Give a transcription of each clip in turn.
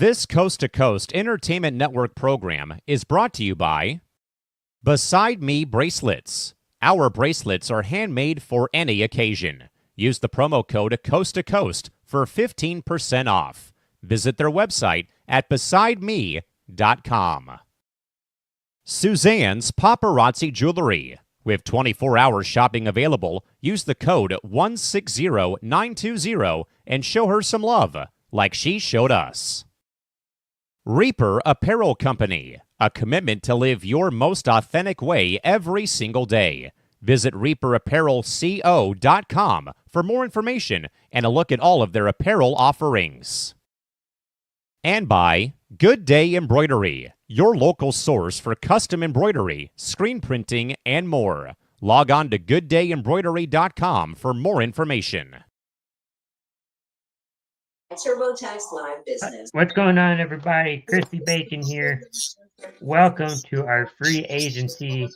This Coast to Coast Entertainment Network program is brought to you by Beside Me Bracelets. Our bracelets are handmade for any occasion. Use the promo code Coast to Coast for 15% off. Visit their website at besideme.com. Suzanne's Paparazzi Jewelry. With 24-hour shopping available, use the code 160920 and show her some love, like she showed us. Reaper Apparel Company, a commitment to live your most authentic way every single day. Visit reaperapparelco.com for more information and a look at all of their apparel offerings. And by Good Day Embroidery, your local source for custom embroidery, screen printing, and more. Log on to gooddayembroidery.com for more information. TurboTax Live Business. What's going on, everybody? Crispy Bacon here. Welcome to our free agency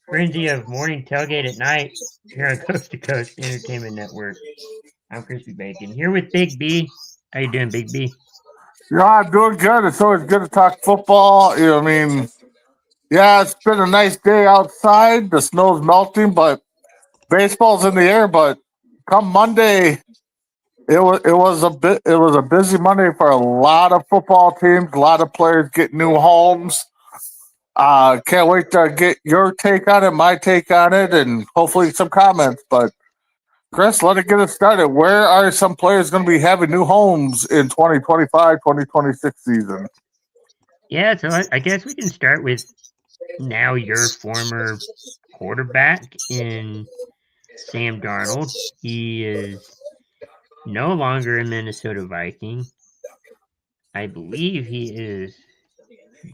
frenzy of morning tailgate at night here on Coast to Coast Entertainment Network. I'm Crispy Bacon here with Big B. How you doing, Big B? Yeah, I'm doing good. It's always good to talk football. You know, I mean, yeah, it's been a nice day outside. The snow's melting, but baseball's in the air. But come Monday, it was a busy Monday for a lot of football teams. A lot of players get new homes. Can't wait to get your take on it, my take on it, and hopefully some comments. But Chris, let it get us started. Where are some players going to be having new homes in 2025, 2026 season? Yeah, so I guess we can start with now your former quarterback in Sam Darnold. He is no longer a Minnesota Viking. I believe he is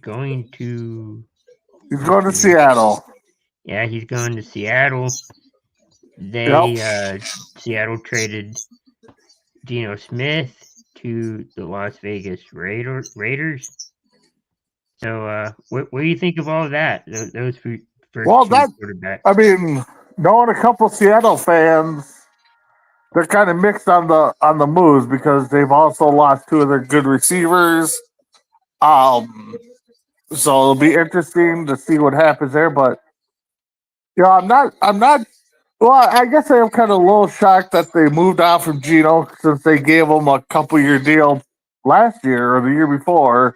going to... He's going to Seattle. Yeah, he's going to Seattle. Seattle traded Geno Smith to the Las Vegas Raiders. So, what do you think of all of that? Those first two quarterbacks. I mean, knowing a couple Seattle fans, they're kind of mixed on the moves because they've also lost two of their good receivers. So it'll be interesting to see what happens there. But I'm not. Well, I guess I am kind of a little shocked that they moved on from Geno since they gave him a couple-year deal last year or the year before.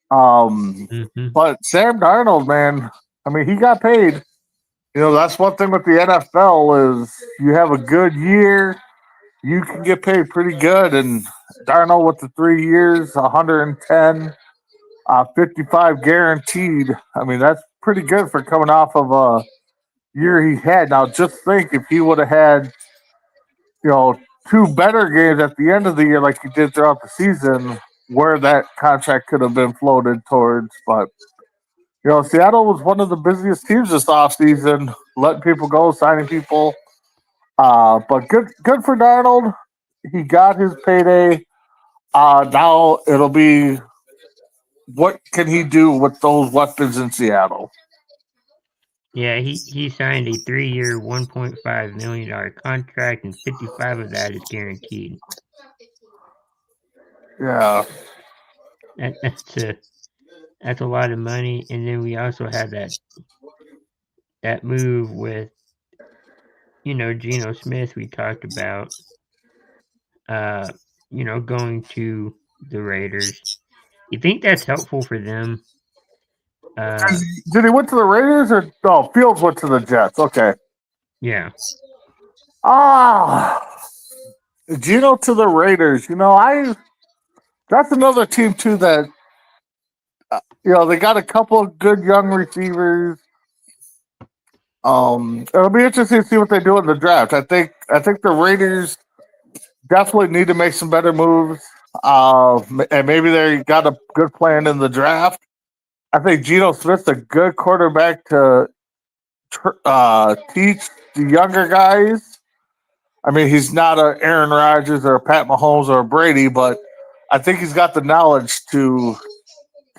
But Sam Darnold, man, I mean, he got paid. That's one thing with the NFL is you have a good year, you can get paid pretty good. And Darnold with the 3 years, 110, 55 guaranteed. I mean, that's pretty good for coming off of a year he had. Now, just think if he would have had, two better games at the end of the year like he did throughout the season, where that contract could have been floated towards. But, Seattle was one of the busiest teams this offseason, letting people go, signing people. But good for Darnold. He got his payday. Now it'll be what can he do with those weapons in Seattle? Yeah, he signed a 3-year, $1.5 million contract, and 55 of that is guaranteed. Yeah, that's a lot of money. And then we also have that move with Geno Smith we talked about. Going to the Raiders. You think that's helpful for them? Did he went to the Raiders or no? Fields went to the Jets. Okay. Yeah. Geno to the Raiders. That's another team too that they got a couple of good young receivers. It'll be interesting to see what they do in the draft. I think the Raiders definitely need to make some better moves. And maybe they got a good plan in the draft. I think Geno Smith's a good quarterback to teach the younger guys. I mean, he's not a Aaron Rodgers or a Pat Mahomes or a Brady, but I think he's got the knowledge to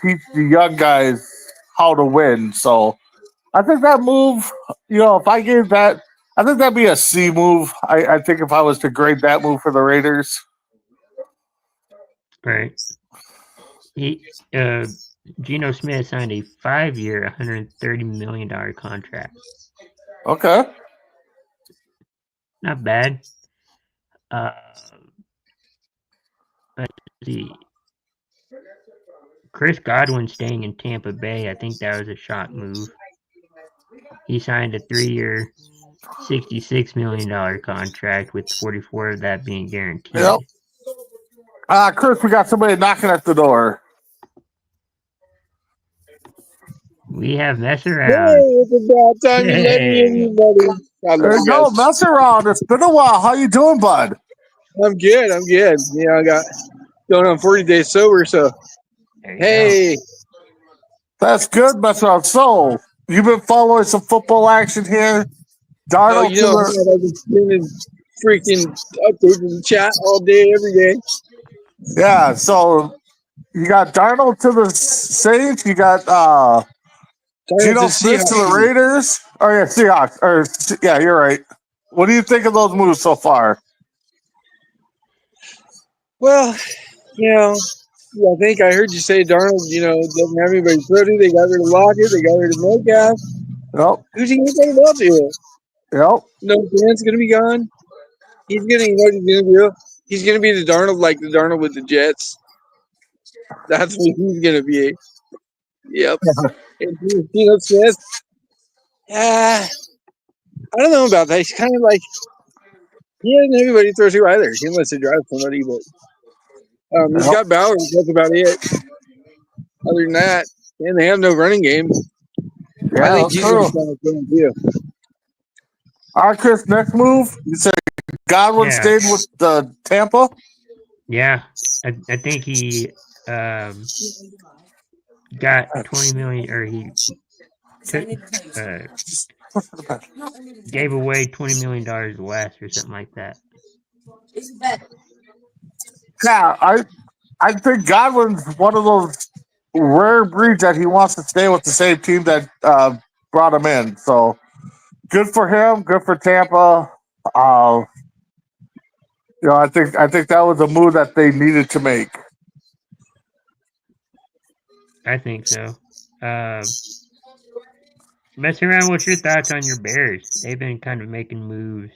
teach the young guys how to win. So I think that move, if I gave that, I think that'd be a C move. I think if I was to grade that move for the Raiders. Right. Geno Smith signed a 5-year, $130 million contract. Okay. Not bad. Let's see. Chris Godwin staying in Tampa Bay, I think that was a shot move. He signed a 3-year, $66 million contract with 44 of that being guaranteed. Yep. Chris, we got somebody knocking at the door. We have mess Hey, around. it's about time you let me in, you buddy. I There love you you go, guys. mess around. It's been a while. How you doing, bud? I'm good. I'm good. I got going on 40 days sober. So, There you hey, That's good, mess around. So, you've been following some football action here. Darnold you know, I've been spending freaking updates in the chat all day, every day. yeah, so you got Darnold to the Saints. You got Trying Geno to see Smith to the Raiders. Oh, yeah, Seahawks. Yeah, you're right. What do you think of those moves so far? Well, I think I heard you say Darnold, doesn't have anybody to throw to. They got rid of Lockett. They got rid of Metcalf. Yep, Who's he going to take off to? yep. No, Dan's going to be gone. He's going to, what he's going to do? He's going to be the Darnold like the Darnold with the Jets. That's what he's going to be. Yep. And Geno Smith. I don't know about that. He's kind of like, he doesn't have anybody to throw to either. He wants to drive somebody, but he's got Bowers. That's about it. Other than that, and they have no running game. Yeah, I think that's he's true. going to throw too. All right, Chris, next move. You said Godwin Yeah. stayed with the Tampa? Yeah, I think he got 20 million, or he took, gave away $20 million less or something like that. Yeah, I think Godwin's one of those rare breeds that he wants to stay with the same team that brought him in. So good for him. Good for Tampa. I think that was a move that they needed to make. I think so. Messing around, what's your thoughts on your Bears? They've been kind of making moves.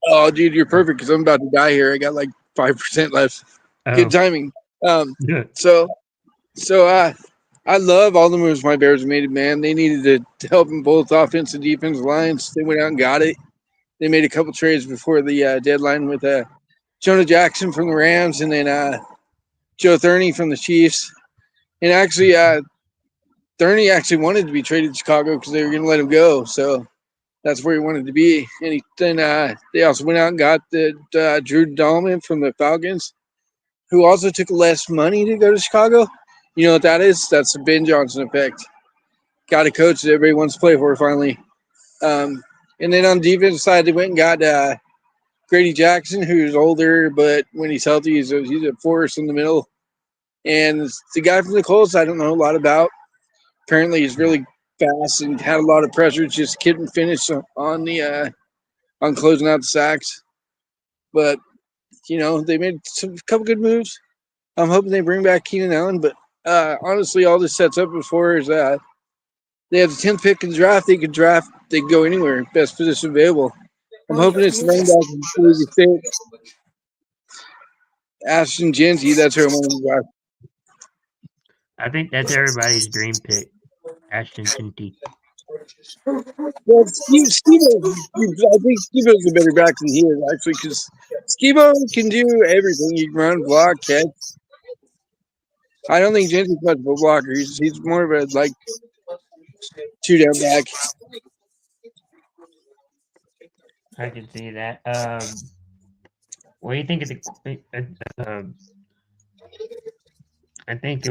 Oh, dude, you're perfect because I'm about to die here. I got like 5% left. Good timing. Good. So I love all the moves my Bears made, man. They needed to help them both offense and defensive lines. They went out and got it. They made a couple trades before the deadline with Jonah Jackson from the Rams and then Joe Thurney from the Chiefs. And actually, Thurney actually wanted to be traded to Chicago because they were going to let him go. So that's where he wanted to be. And then they also went out and got the Drew Dahlman from the Falcons, who also took less money to go to Chicago. You know what that is? That's the Ben Johnson effect. Got a coach that everybody wants to play for finally. And then on the defensive side, they went and got Grady Jackson, who's older, but when he's healthy, he's a force in the middle. And the guy from the Colts, I don't know a lot about. Apparently, he's really fast and had a lot of pressure. Just couldn't finish on the on closing out the sacks. But they made a couple good moves. I'm hoping they bring back Keenan Allen, but honestly, all this sets up before is that they have the 10th pick in the draft. They could go anywhere, best position available. I'm hoping it's running back in Louis State. Ashton Genty, that's who I'm on the draft. I think that's everybody's dream pick, Ashton Genty. Well, Skibo, I think Skibo's a better back than he is, actually, because Skibo can do everything. He can run, block, catch. I don't think Genty's much of a blocker. He's more of a, two-down back. I can see that. What do you think of the? I think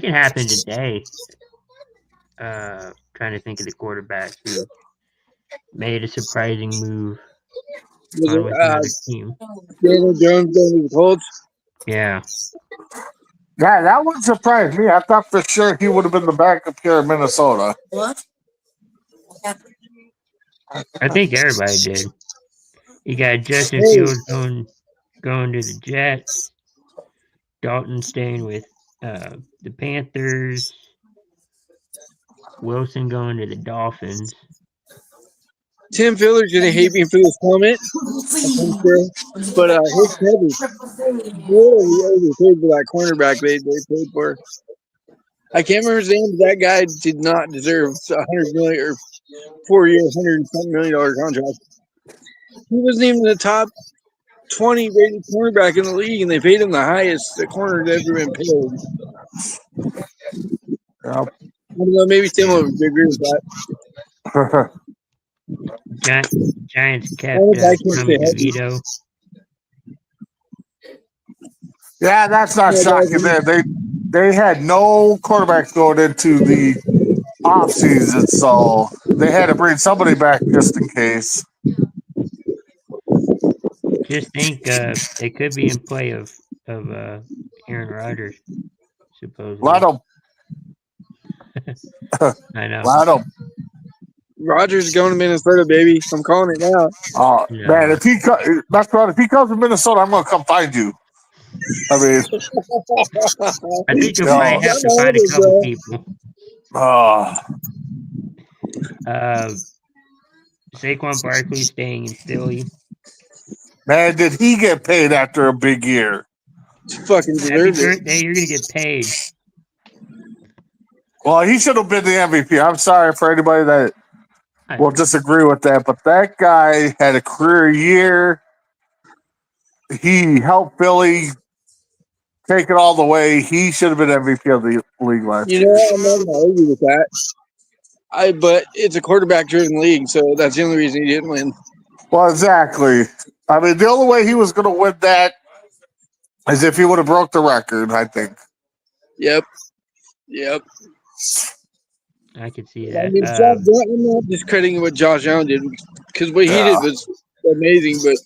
it happened today. Trying to think of the quarterback who made a surprising move Was with another team. Daniel Jones going to the Colts? Yeah. Yeah, that one surprised me. I thought for sure he would have been the backup here in Minnesota. What? I think everybody did. You got Justin Fields going going to the Jets. Dalton staying with the Panthers. Wilson going to the Dolphins. Tim Filler's gonna hate me for this comment, I'm sure. But his coverage really overpaid for that cornerback they paid for. I can't remember his name, but that guy did not deserve $100 million or 4-year, $100 million contract. He wasn't even the top 20 rated cornerback in the league, and they paid him the highest the corner had ever been paid. Yeah. I don't know, maybe Tim will agree with that. Giants kept I can't Tommy say that. DeVito. Yeah, that's not Yeah, shocking. They had no quarterbacks going into the off season, so they had to bring somebody back just in case. Just think they could be in play of Aaron Rodgers, supposedly. Let them. I know. Let them. Rodgers is going to Minnesota, baby. I'm calling it now. Oh No. man, if he comes to Minnesota, I'm gonna come find you. I mean, I think you'll No. probably have to find a couple people. Saquon Barkley staying in Philly. Man, did he get paid after a big year? Fucking Happy deserved it. birthday! You're gonna get paid. Well, he should have been the MVP. I'm sorry for anybody that will disagree with that, but that guy had a career year. He helped Philly take it all the way. He should have been MVP of the league last You year. know, I'm not gonna argue with that. But it's a quarterback-driven league, so that's the only reason he didn't win. Well, exactly. I mean, the only way he was going to win that is if he would have broke the record, I think. Yep. I could see I that. mean, I'm not discrediting what Josh Allen did because what he did was amazing. But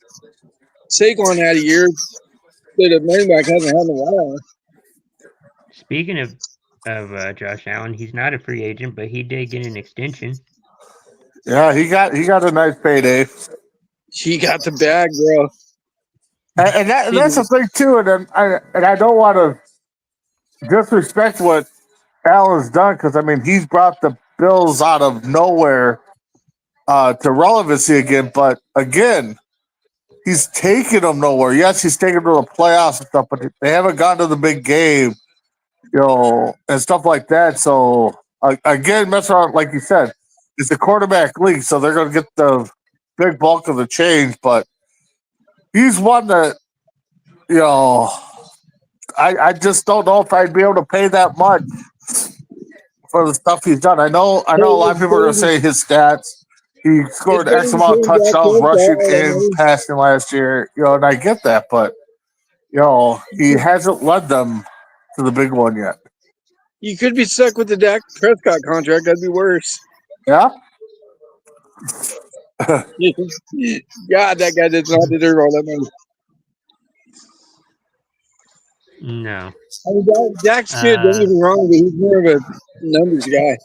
Saquon had a year that a running back hasn't had in a while. Speaking of Josh Allen, he's not a free agent, but he did get an extension. Yeah, he got a nice payday. He got the bag, bro. And that's the thing too. And I don't want to disrespect what Allen's done because I mean he's brought the Bills out of nowhere to relevancy again. But again, he's taken them nowhere. Yes, he's taken them to the playoffs and stuff, but they haven't gone to the big game, and stuff like that. So again, that's around, like you said, it's the quarterback league, so they're going to get the big bulk of the change. But he's one that, I just don't know if I'd be able to pay that much for the stuff he's done. I know a lot of people are going to say his stats. He scored X amount of touchdowns rushing and passing last year, and I get that, but he hasn't led them to the big one yet. You could be stuck with the Dak Prescott contract. That'd be worse. Yeah. God, that guy does not deserve all that money. No. I mean, Dak's good. Don't get me wrong, but he's more of a numbers guy.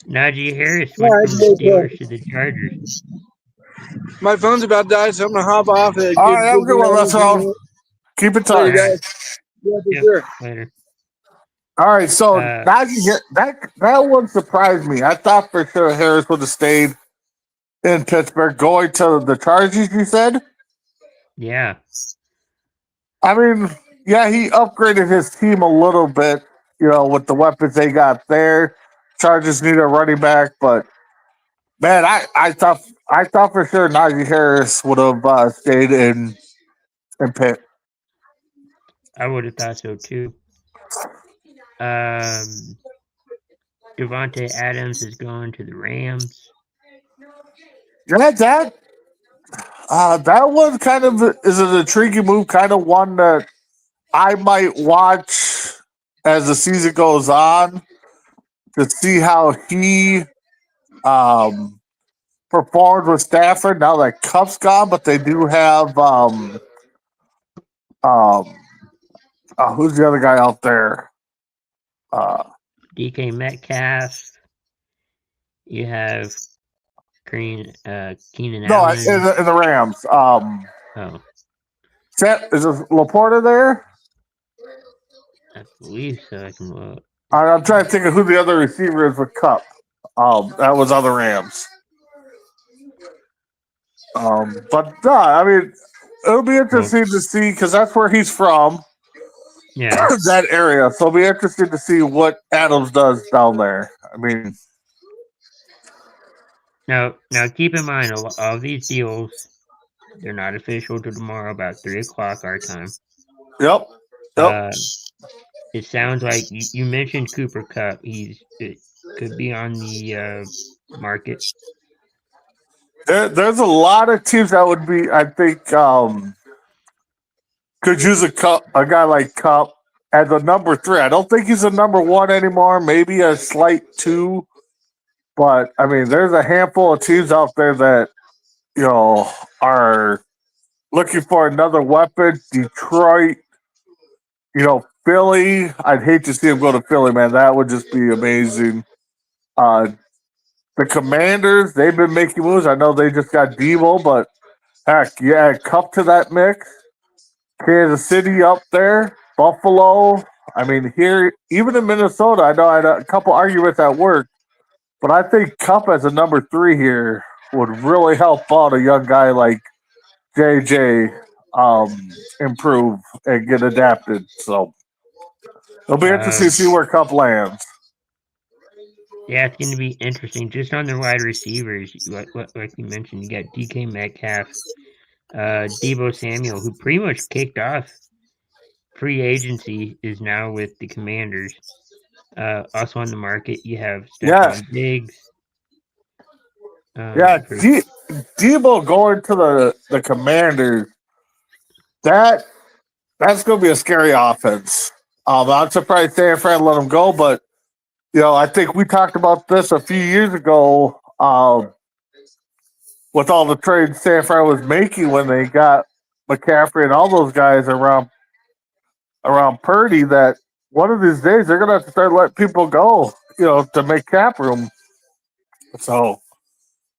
Najee Harris went from the Steelers to the Chargers. My phone's about to die, so I'm gonna hop off. All right, have a good one, Russell. Keep it tight. Yeah, for sure. Later. All right, so that one surprised me. I thought for sure Harris would have stayed in Pittsburgh, going to the Chargers. You said, Yeah. I mean, yeah, he upgraded his team a little bit, with the weapons they got there. Chargers need a running back, but man, I thought for sure Najee Harris would have stayed in Pitt. I would have thought so too. Devontae Adams is going to the Rams. Yeah, that one kind of is an intriguing move, kind of one that I might watch as the season goes on to see how he performed with Stafford. Now that Kupp's gone, but they do have who's the other guy out there? DK Metcalf. You have Keenan No, Allen. in the Rams. Oh, Is Laporta there? I believe so. I can look. I'm trying to think of who the other receiver is with Cup. That was on the Rams. But I mean, it'll be interesting to see because that's where he's from, Yeah. that area. So it'll be interesting to see what Adams does down there. I mean, Now keep in mind, all of these deals, they're not official till tomorrow about 3:00 our time. yep. It sounds like you mentioned Cooper Cup. It could be on the market. There's a lot of teams that would be, I think, could use a guy like Cup as a number 3. I don't think he's a number 1 anymore. Maybe a slight 2. But I mean, there's a handful of teams out there that are looking for another weapon. Detroit, Philly. I'd hate to see him go to Philly, man. That would just be amazing. The Commanders, they've been making moves. I know they just got Debo, but heck, you add Cup to that mix. Kansas City up there, Buffalo. I mean, here, even in Minnesota, I know I had a couple arguments at work, but I think Cup as a number 3 here would really help out a young guy like JJ improve and get adapted. So it'll be interesting to see where Cup lands. Yeah, it's going to be interesting. Just on the wide receivers, like you mentioned, you got DK Metcalf, Debo Samuel, who pretty much kicked off free agency, is now with the Commanders. Also on the market, you have Stephon Diggs. Debo going to the Commanders. That's going to be a scary offense. I'm surprised San Fran let him go, but I think we talked about this a few years ago with all the trades San Fran was making when they got McCaffrey and all those guys around Purdy, that one of these days they're going to have to start letting people go, to make cap room. So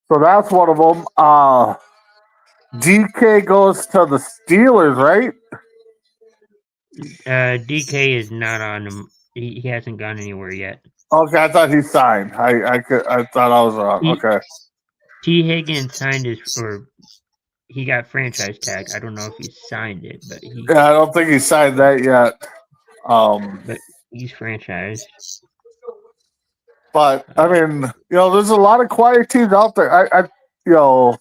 that's one of them. DK goes to the Steelers, right? DK is not on him. He hasn't gone anywhere yet. Okay, I thought he signed. I thought I was wrong. Okay. T. Higgins signed he got franchise tag. I don't know if he signed it, but I don't think he signed that yet. But he's franchised. But I mean, there's a lot of quiet teams out there. The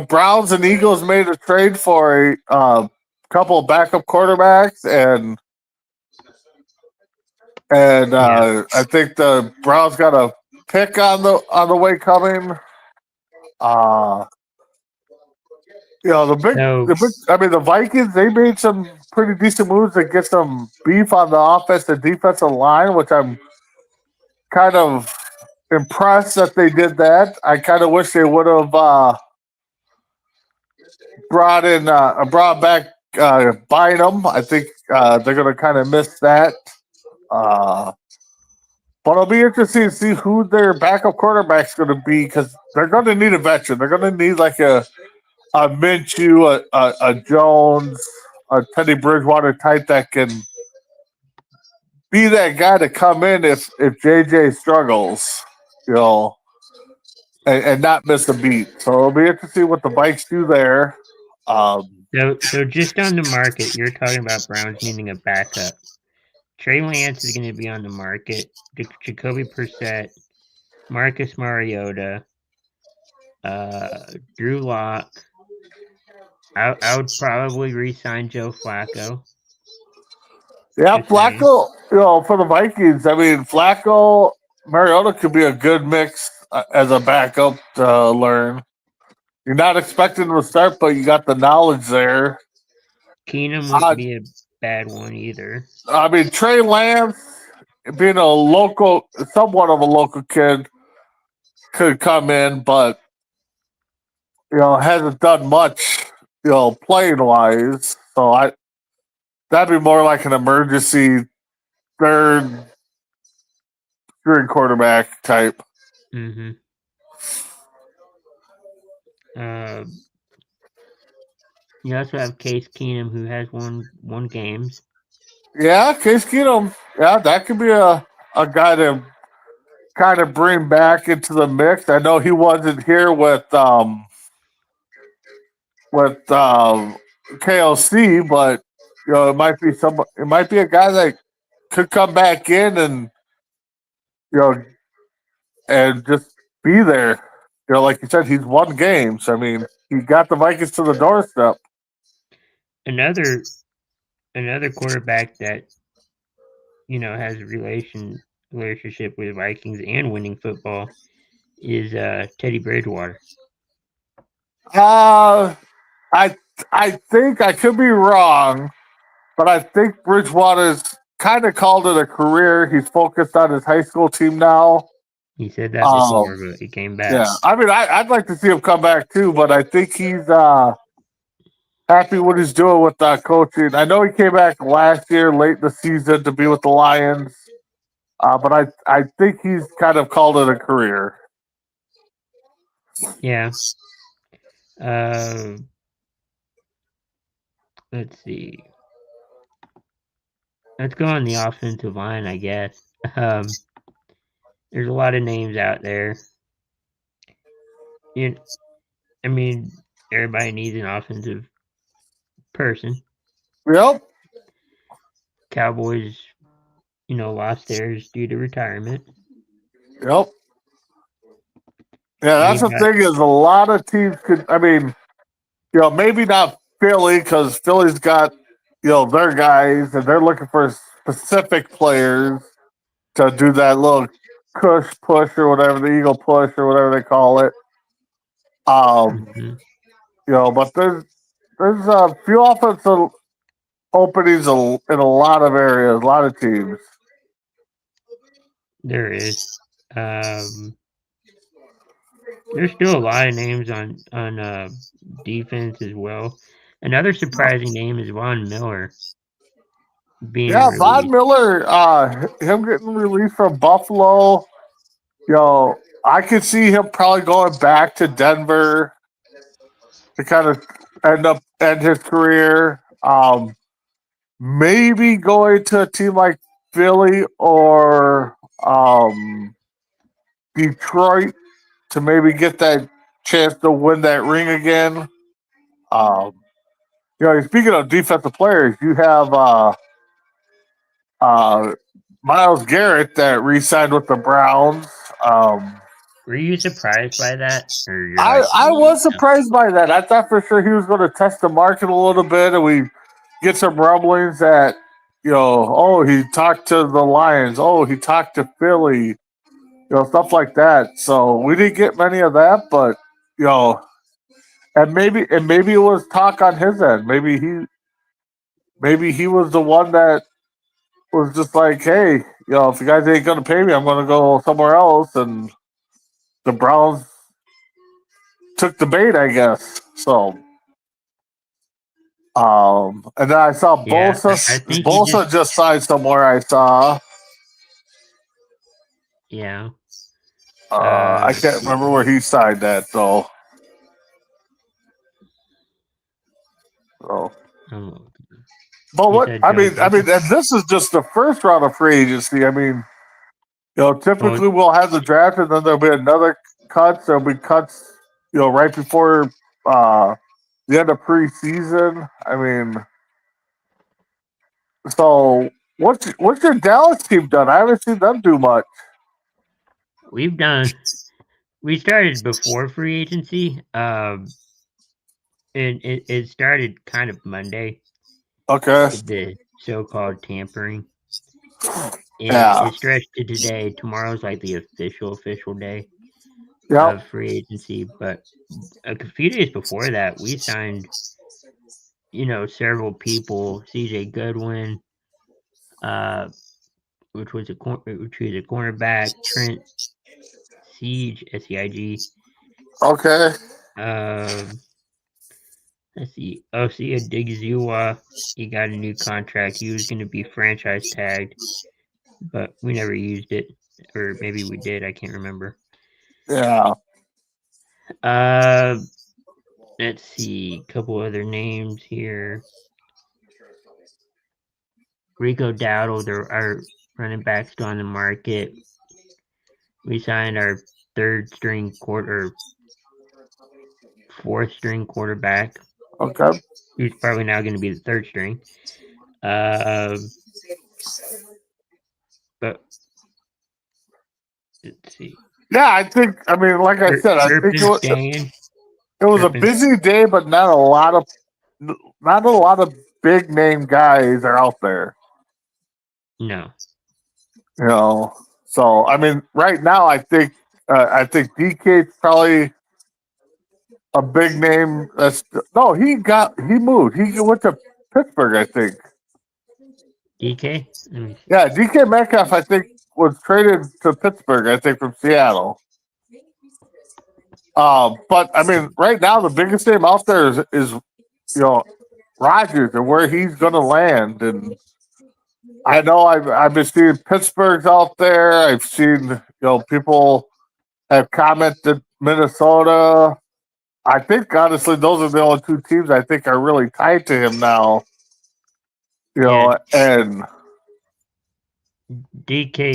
Browns and Eagles made a trade for a couple of backup quarterbacks, and I think the Browns got a pick on the way coming. The Vikings, they made some pretty decent moves to get some beef on the offensive defensive line, which I'm kind of impressed that they did that. I kind of wish they would have brought back Bynum. I think they're going to kind of miss that. But it'll be interesting to see who their backup quarterback's going to be, because they're going to need a veteran. They're going to need like a Minshew, a Jones, a Teddy Bridgewater type that can be that guy to come in if JJ struggles, and not miss a beat. So it'll be interesting what the Vikes do there. So just on the market, you're talking about Browns needing a backup. Trey Lance is going to be on the market. Jacoby Brissett, Marcus Mariota, Drew Lock. I would probably re-sign Joe Flacco. Yeah, Flacco, for the Vikings, I mean, Flacco, Mariota could be a good mix as a backup to learn. You're not expecting him to start, but you got the knowledge there. Keenum wouldn't be a bad one either. I mean, Trey Lance, being somewhat of a local kid, could come in, but, hasn't done much, playing wise. So that'd be more like an emergency third string quarterback type. Mm-hmm. You also have Case Keenum, who has won games. Yeah, Case Keenum. Yeah, that could be a guy to kind of bring back into the mix. I know he wasn't here with KLC, but it might be it might be a guy that could come back in and you know and just be there. Like you said, he's won games. I mean, he got the Vikings to the doorstep. Another quarterback that has a relationship with Vikings and winning football is Teddy Bridgewater. I think I could be wrong, but I think Bridgewater's kind of called it a career. He's focused on his high school team now. He said that before, but he came back. Yeah, I mean, I'd like to see him come back too, but I think he's happy what he's doing with coaching. I know he came back last year, late in the season, to be with the Lions, but I think he's kind of called it a career. Yeah. Let's see. Let's go on the offensive line, I guess. There's a lot of names out there. I mean, everybody needs an offensive person. Yep. Cowboys, lost theirs due to retirement. Yep. Yeah, that's the thing is a lot of teams could. I mean, maybe not Philly because Philly's got their guys and they're looking for specific players to do that little push or whatever, the eagle push or whatever they call it. But there's a few offensive openings in a lot of areas, a lot of teams. There is. There's still a lot of names on defense as well. Another surprising name is Von Miller. Von Miller, him getting released from Buffalo. I could see him probably going back to Denver to kind of end his career. Maybe going to a team like Philly or Detroit to maybe get that chance to win that ring again. Speaking of defensive players, you have Myles Garrett that re-signed with the Browns. Were you surprised by that? I was surprised by that. I thought for sure he was going to test the market a little bit, and we get some rumblings that he talked to the Lions, he talked to Philly, stuff like that. So we didn't get many of that, but and maybe it was talk on his end. Maybe he was the one that was just like, hey, if you guys ain't gonna pay me, I'm gonna go somewhere else. And the Browns took the bait, I guess. So, and then I saw Bosa. Bosa just signed somewhere. I saw. Yeah. I can't remember where he signed that though. So. But what I mean, and this is just the first round of free agency. I mean, typically we'll have the draft, and then there'll be another cuts. There'll be cuts, right before the end of preseason. I mean, so what's your Dallas team done? I haven't seen them do much. We started before free agency. And it started kind of Monday. Okay. With the so-called tampering. And it stretched to today. Tomorrow's like the official day of free agency. But a few days before that, we signed, several people. CJ Goodwin, which was a cornerback. Trent Siege, SEIG. Okay. Let's see. Osia Digizua, he got a new contract. He was going to be franchise tagged, but we never used it. Or maybe we did. I can't remember. Yeah. let's see, a couple other names here. Rico Dowdle, our running back, still on the market. We signed our fourth string quarterback. Okay. He's probably now going to be the third string. But let's see. Yeah, I mean, like I said, I think it was a busy day, but not a lot of big name guys are out there. No. You know, so I mean, right now I think DK is probably a big name. He moved. He went to Pittsburgh, I think. DK? Yeah, DK Metcalf, I think, was traded to Pittsburgh, I think, from Seattle. But I mean, right now the biggest name out there is Rodgers and where he's going to land. And I know I've been seeing Pittsburgh's out there. I've seen people have commented Minnesota. I think honestly those are the only two teams I think are really tied to him now. And DK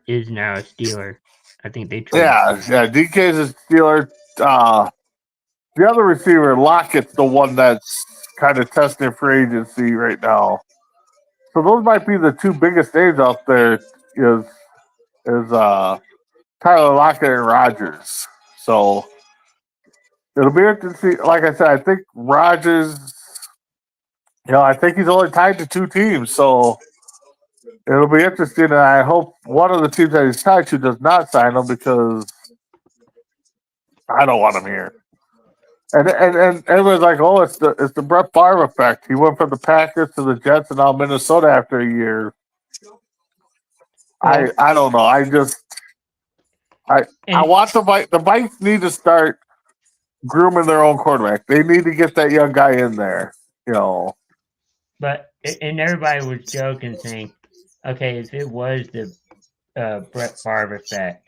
is now a Steeler. I think they traded. Yeah, DK is a Steeler. The other receiver, Lockett's the one that's kind of testing free agency right now. So those might be the two biggest names out there. Is Tyler Lockett and Rodgers. So it'll be interesting. Like I said, I think Rodgers. I think he's only tied to two teams, so it'll be interesting. And I hope one of the teams that he's tied to does not sign him because I don't want him here. And everyone's like, "Oh, it's the Brett Favre effect." He went from the Packers to the Jets and now Minnesota after a year. I don't know. I want the Vikes need to start grooming their own quarterback. They need to get that young guy in there. But everybody was joking, saying, "Okay, if it was the Brett Favre effect."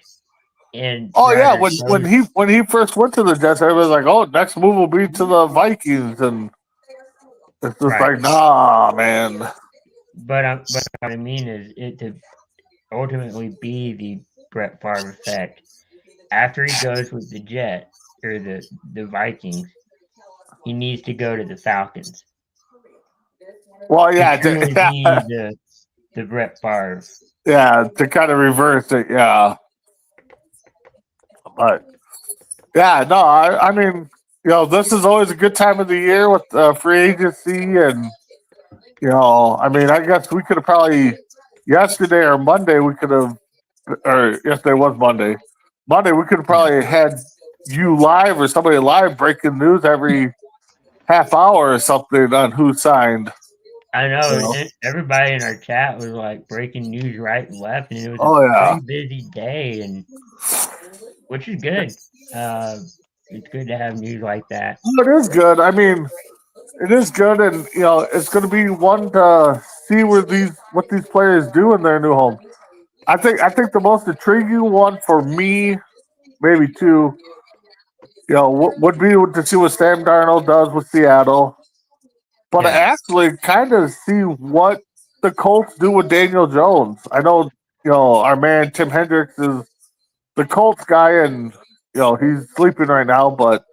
And when he first went to the Jets, everybody was like, "Oh, next move will be to the Vikings," and it's just like, nah, man. But what I mean is it to ultimately be the Brett Favre effect. After he goes with the Jets or the Vikings, he needs to go to the Falcons. Well, yeah, the Brett Favre. Yeah, to kind of reverse it, yeah. But yeah, no, I mean, this is always a good time of the year with free agency, and I mean, I guess we could have probably yesterday or Monday we could have, or yesterday was Monday. Monday we could have probably had you live or somebody live breaking news every half hour or something on who signed. I know. Everybody in our chat was like breaking news right and left, and it was a pretty busy day, and which is good. It's good to have news like that. It is good. I mean, it is good, and it's going to be one to see what these players do in their new home. I think the most intriguing one for me, maybe two, would be to see what Sam Darnold does with Seattle. But actually kind of see what the Colts do with Daniel Jones. I know, our man Tim Hendricks is the Colts guy, and, he's sleeping right now, but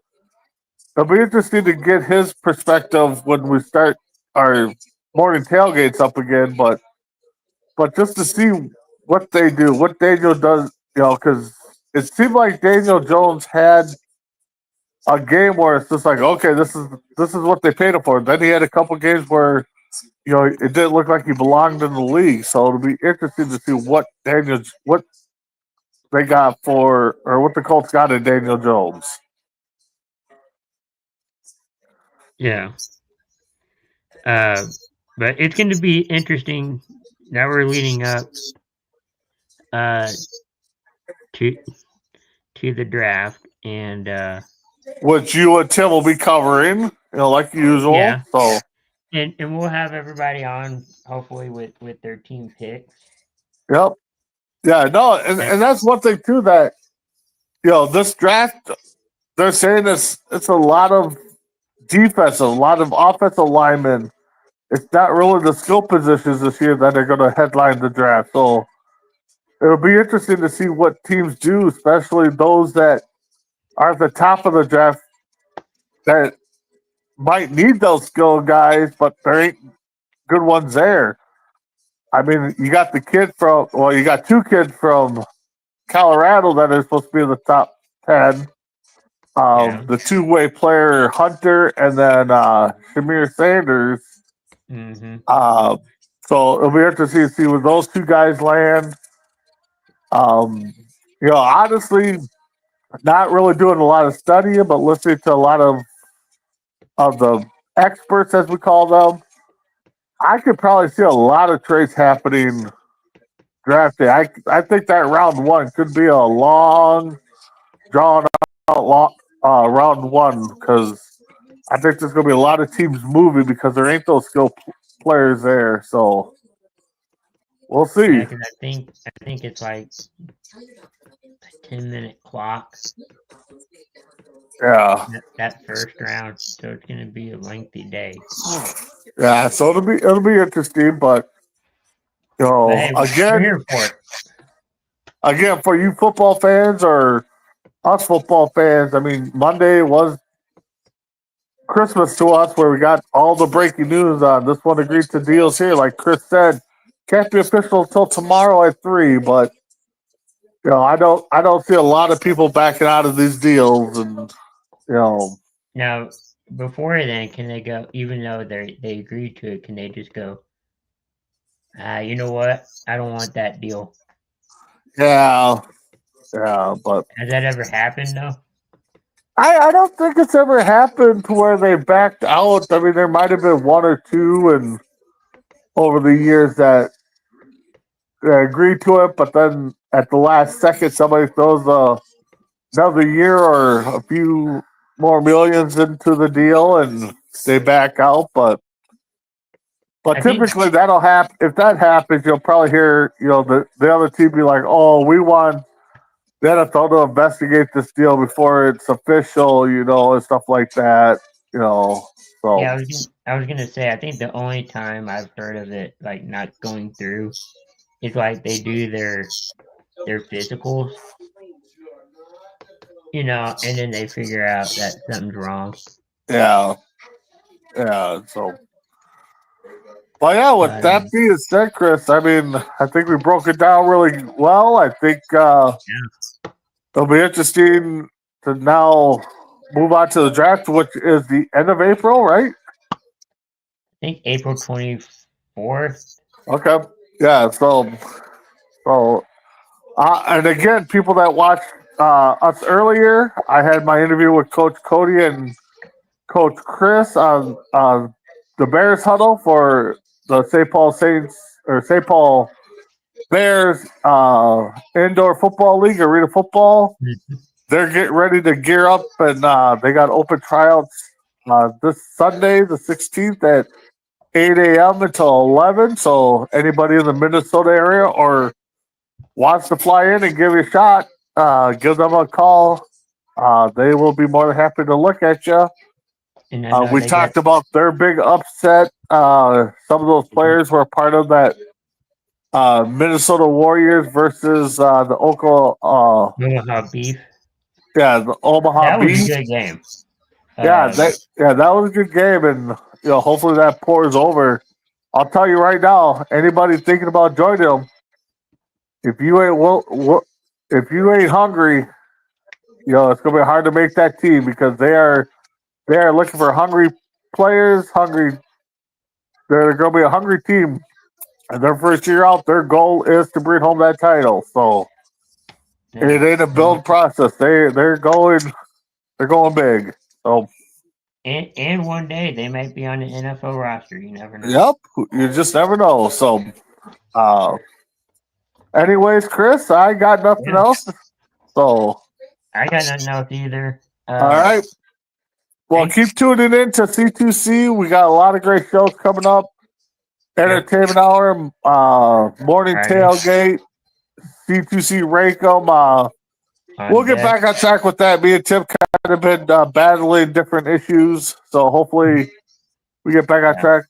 it'll be interesting to get his perspective when we start our morning tailgates up again, but just to see what they do, what Daniel does, because it seemed like Daniel Jones had a game where it's just like, okay, this is what they paid him for. Then he had a couple games where, it didn't look like he belonged in the league. So it'll be interesting to see what they got or what the Colts got in Daniel Jones. Yeah. But it's going to be interesting. Now we're leading up to the draft, and which you and Tim will be covering, like usual. Yeah. So, and we'll have everybody on hopefully with their team picks. Yep. Yeah. No, and that's one thing too that this draft they're saying it's a lot of defense, a lot of offensive linemen. It's not really the skill positions this year that are going to headline the draft. So it'll be interesting to see what teams do, especially those that are at the top of the draft that might need those skill guys, but there ain't good ones there. I mean, you got you got two kids from Colorado that are supposed to be in the top 10. Yeah. The two-way player Hunter and then Shamir Sanders. Mm-hmm. So it'll be interesting to see where those two guys land. Honestly, not really doing a lot of studying, but listening to a lot of the experts, as we call them. I could probably see a lot of trades happening draft day. I think that round one could be a long, drawn out round one because I think there's going to be a lot of teams moving because there ain't those skill players there. So we'll see. Yeah, 'cause I think it's like a 10-minute clock. Yeah. That first round, so it's gonna be a lengthy day. Yeah, so it'll be interesting, but But hey, we're again, here for it. again, for you football fans or us football fans, I mean, Monday was Christmas to us, where we got all the breaking news on this one agreed to deals here. Like Chris said, can't be official until tomorrow at 3. But I don't see a lot of people backing out of these deals, and Now, before then, can they go? Even though they agreed to it, can they just go? You know what? I don't want that deal. yeah. But Has that ever happened though? I don't think it's ever happened to where they backed out. I mean, there might have been one or two, and over the years that agreed to it, but then at the last second, somebody throws another year or a few more millions into the deal, and they back out. But I think- typically that'll happen. If that happens, you'll probably hear the other team be like, "Oh, we want the NFL to investigate this deal before it's official," and stuff like that. So Yeah, I was gonna say. I think the only time I've heard of it like not going through is like they do their physicals, and then they figure out that something's wrong. yeah. So. Well, yeah, with that being said, Chris, I mean, I think we broke it down really well. I think it'll be interesting to now move on to the draft, which is the end of April, right? I think April 24th. Okay. Yeah, so and again, people that watched us earlier, I had my interview with Coach Cody and Coach Chris on the Bears huddle for the St. Paul Saints or St. Paul Bears Indoor Football League, Arena Football. They're getting ready to gear up, and they got open tryouts this Sunday, the 16th at 8 a.m. until 11. So anybody in the Minnesota area or wants to fly in and give you a shot, give them a call. They will be more than happy to look at you. And we talked about their big upset. Some of those players were a part of that Minnesota Warriors versus the Omaha Beef. Yeah, the Omaha Beef. That was a good game. That was a good game, and hopefully that pours over. I'll tell you right now, anybody thinking about joining them, if you ain't hungry, it's gonna be hard to make that team because they are looking for hungry players. They're gonna be a hungry team, and their first year out, their goal is to bring home that title. So it ain't a build process. They're going big. So. And one day they might be on the NFL roster. You never know. Yep, you just never know. So, anyways, Chris, I got nothing else. So, I got nothing else either. All right. Well, keep tuning in to C2C. We got a lot of great shows coming up. Entertainment Hour, Morning Tailgate, C2C Racom, we'll get back on track with that. Me and Tim kind of been battling different issues, so hopefully we get back on track.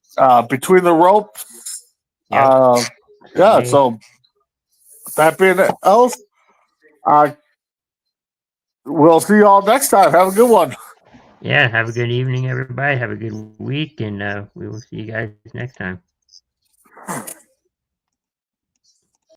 Between the ropes, yeah. So that being else, we'll see you all next time. Have a good one. Yeah, have a good evening, everybody. Have a good week, and we will see you guys next time.